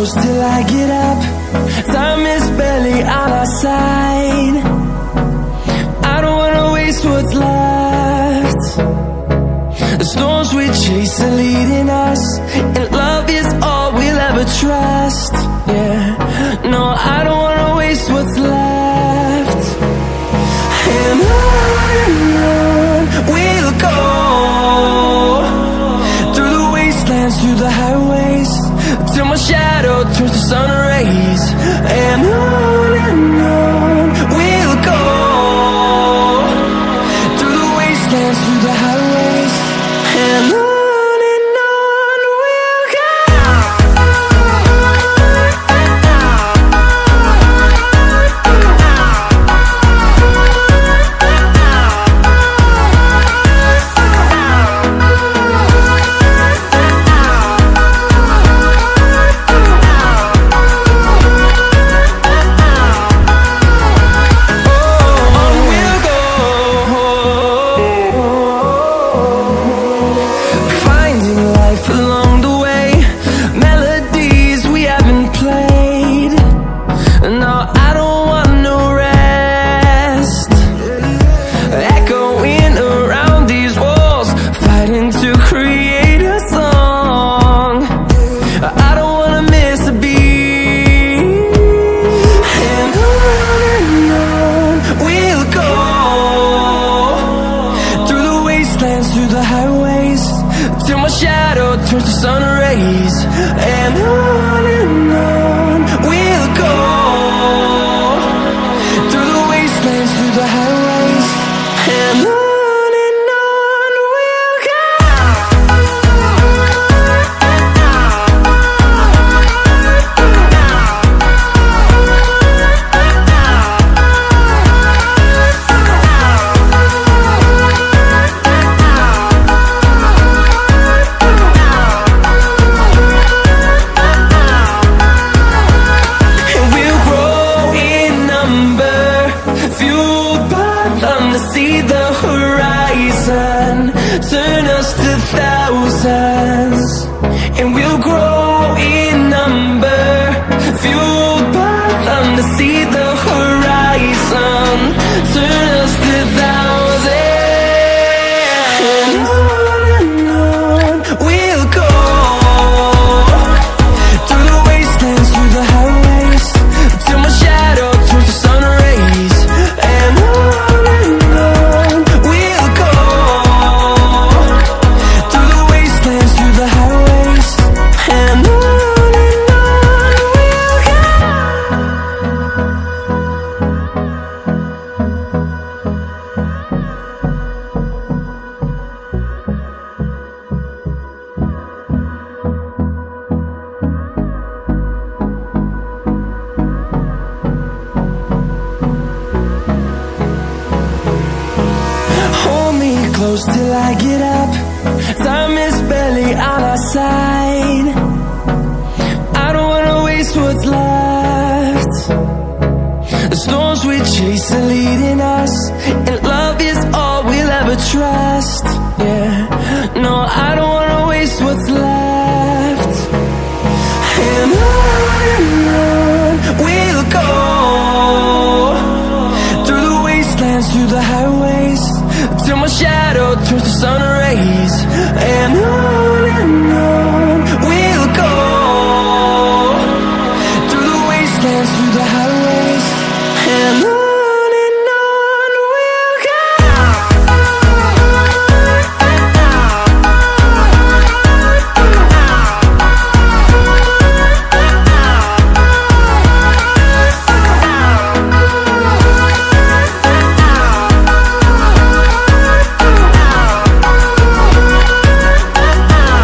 close till I get up. Time is barely on our side. I don't wanna waste what's left. The storms we chase are leading us, and love is all we'll ever trust. Yeah, no, I don't wanna waste what's left. And on we'll go, through the wastelands, through the highways, till my shadow turns to sun rays. And on we'll go, through the wastelands, through the highways, and on we'll go. Through the highways, till my shadow turns to sun rays. And on we'll go, through the wastelands, through the highways, and on we'll go. See the horizon, turn us to thousands, and we'll grow in number, fueled by them to see the horizon, turn us to thousands. And on we'll go, through the wastelands, through the highways, till my shadow turns to sun rays. And close till I get up. Time is barely on our side. I don't wanna waste what's left. The storms we chase are leading us, and love is all we'll ever trust. Yeah, no, I don't wanna waste what's left. And